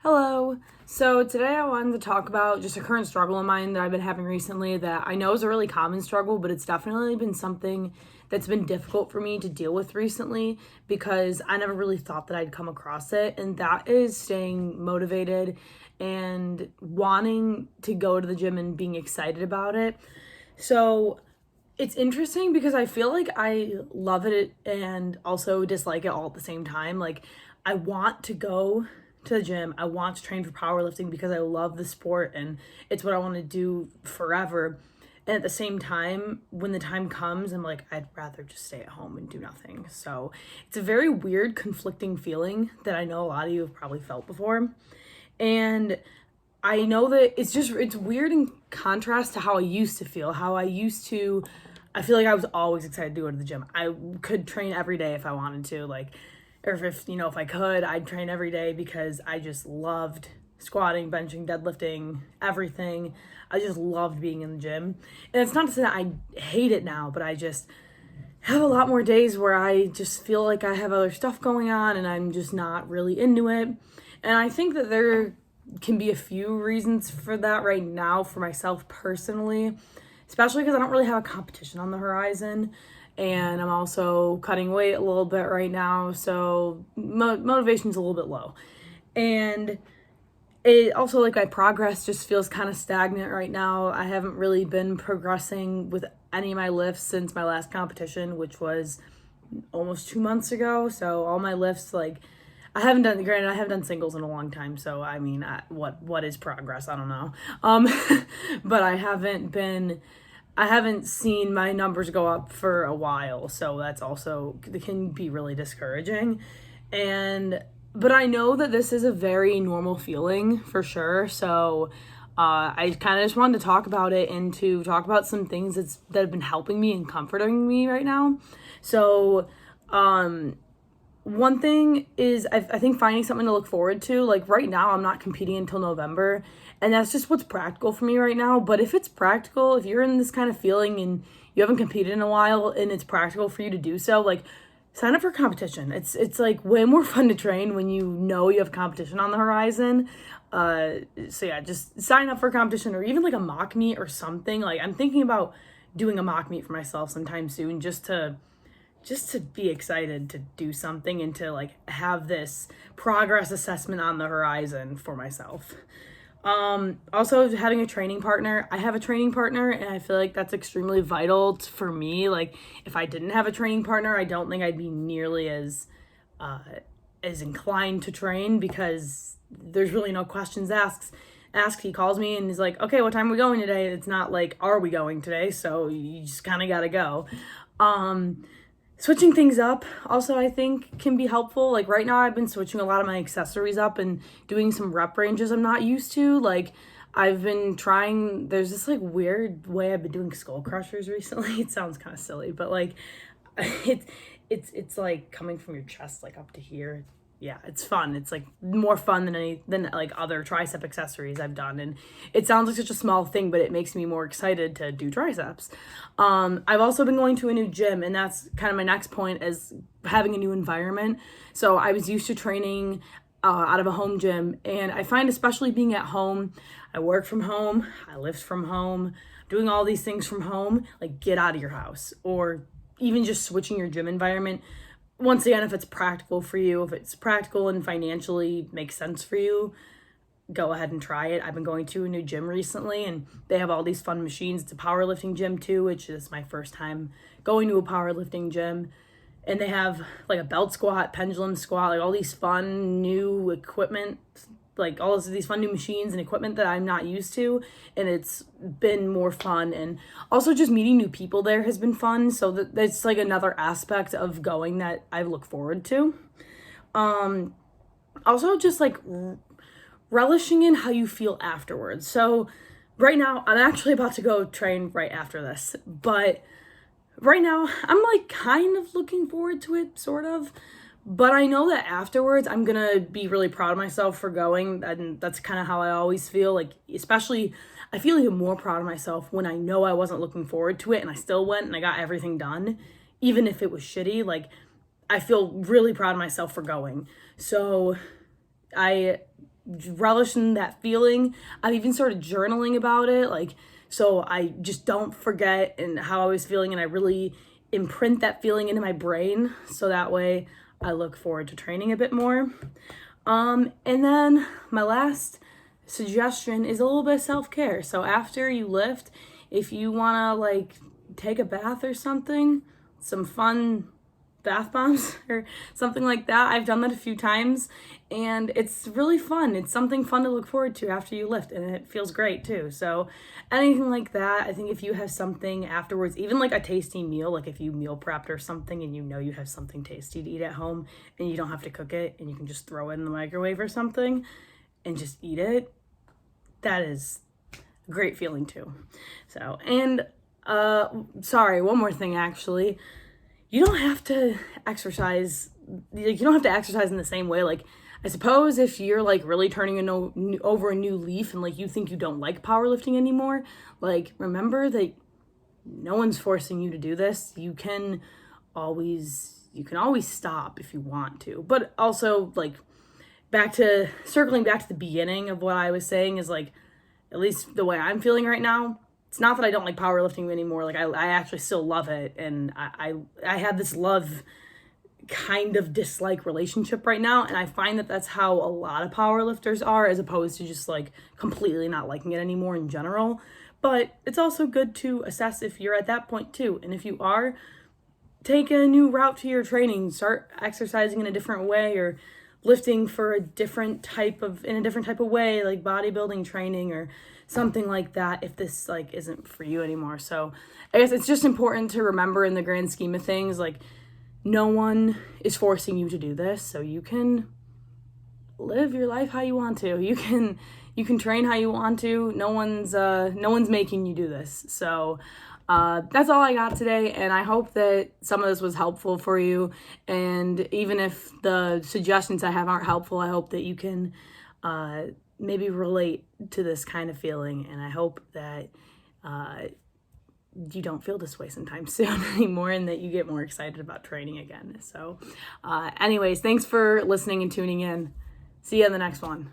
Hello. So today I wanted to talk about just a current struggle of mine that I've been having recently that I know is a really common struggle, but it's definitely been something that's been difficult for me to deal with recently because I never really thought that I'd come across it. And that is staying motivated and wanting to go to the gym and being excited about it. So it's interesting because I feel like I love it and also dislike it all at the same time. Like, I want to go to the gym. I want to train for powerlifting because I love the sport and it's what I want to do forever. And at the same time, when the time comes, I'm like, I'd rather just stay at home and do nothing. So it's a very weird, conflicting feeling that I know a lot of you have probably felt before. And I know that it's weird in contrast to how I used to feel. I feel like I was always excited to go to the gym. I could train every day if I wanted to, like, or if I could, I'd train every day because I just loved squatting, benching, deadlifting, everything. I just loved being in the gym. And it's not to say that I hate it now, but I just have a lot more days where I just feel like I have other stuff going on and I'm just not really into it. And I think that there can be a few reasons for that right now for myself personally, especially because I don't really have a competition on the horizon. And I'm also cutting weight a little bit right now, so motivation's a little bit low. And it also, like, my progress just feels kind of stagnant right now. I haven't really been progressing with any of my lifts since my last competition, which was almost 2 months ago. So all my lifts, like, I haven't done singles in a long time. So I mean, what is progress? I don't know. But I haven't seen my numbers go up for a while, so that's also, it can be really discouraging. But I know that this is a very normal feeling for sure. So I kind of just wanted to talk about it and to talk about some things that have been helping me and comforting me right now. So one thing is I think finding something to look forward to. Like, right now I'm not competing until November, and that's just what's practical for me right now. But if it's practical, if you're in this kind of feeling and you haven't competed in a while and it's practical for you to do so, like, sign up for competition. It's like way more fun to train when you know you have competition on the horizon. So yeah, just sign up for a competition or even like a mock meet or something. Like, I'm thinking about doing a mock meet for myself sometime soon just to be excited to do something and to, like, have this progress assessment on the horizon for myself. Also having a training partner. I have a training partner and I feel like that's extremely vital for me. Like, if I didn't have a training partner, I don't think I'd be nearly as inclined to train because there's really no questions asked. He calls me and he's like, okay, what time are we going today? It's not like, are we going today? So you just kind of gotta go. Switching things up also, I think, can be helpful. Like, right now I've been switching a lot of my accessories up and doing some rep ranges I'm not used to. Like, I've been trying, there's this like weird way I've been doing skull crushers recently. It sounds kind of silly, but like it's like coming from your chest like up to here. Yeah, it's fun. It's like more fun than like other tricep accessories I've done. And it sounds like such a small thing, but it makes me more excited to do triceps. I've also been going to a new gym, and that's kind of my next point, is having a new environment. So I was used to training out of a home gym, and I find, especially being at home, I work from home, I lift from home, doing all these things from home, like, get out of your house, or even just switching your gym environment. Once again, if it's practical for you, if it's practical and financially makes sense for you, go ahead and try it. I've been going to a new gym recently and they have all these fun machines. It's a powerlifting gym too, which is my first time going to a powerlifting gym. And they have like a belt squat, pendulum squat, like all these fun new equipment, like all of these fun new machines and equipment that I'm not used to. And it's been more fun. And also just meeting new people there has been fun. So that's like another aspect of going that I look forward to. Also just like relishing in how you feel afterwards. So right now I'm actually about to go train right after this, but right now I'm like kind of looking forward to it, sort of. But I know that afterwards I'm gonna be really proud of myself for going, and that's kind of how I always feel. Like, especially, I feel even more proud of myself when I know I wasn't looking forward to it and I still went and I got everything done, even if it was shitty. Like, I feel really proud of myself for going. So I relish in that feeling. I've even started journaling about it, like, so I just don't forget and how I was feeling, and I really imprint that feeling into my brain, so that way I look forward to training a bit more. And then my last suggestion is a little bit of self-care. So after you lift, if you want to like take a bath or something, some fun bath bombs or something like that. I've done that a few times and it's really fun. It's something fun to look forward to after you lift, and it feels great too. So anything like that, I think if you have something afterwards, even like a tasty meal, like if you meal prepped or something and you know you have something tasty to eat at home and you don't have to cook it and you can just throw it in the microwave or something and just eat it, that is a great feeling too. So, and sorry, one more thing actually. You don't have to exercise, like, you don't have to exercise in the same way. Like, I suppose if you're like really turning over a new leaf and like you think you don't like powerlifting anymore, like remember that no one's forcing you to do this. You can always stop if you want to. But also, like, circling back to the beginning of what I was saying is like, at least the way I'm feeling right now, it's not that I don't like powerlifting anymore. Like I actually still love it, and I have this love kind of dislike relationship right now, and I find that that's how a lot of powerlifters are, as opposed to just like completely not liking it anymore in general. But it's also good to assess if you're at that point too, and if you are, take a new route to your training, start exercising in a different way, or lifting for in a different type of way, like bodybuilding training or something like that, if this like isn't for you anymore. So I guess it's just important to remember, in the grand scheme of things, like no one is forcing you to do this, so you can live your life how you want to. You can train how you want to. No one's making you do this. So that's all I got today, and I hope that some of this was helpful for you. And even if the suggestions I have aren't helpful, I hope that you can maybe relate to this kind of feeling, and I hope that you don't feel this way sometime soon anymore, and that you get more excited about training again. So anyways, thanks for listening and tuning in. See you in the next one.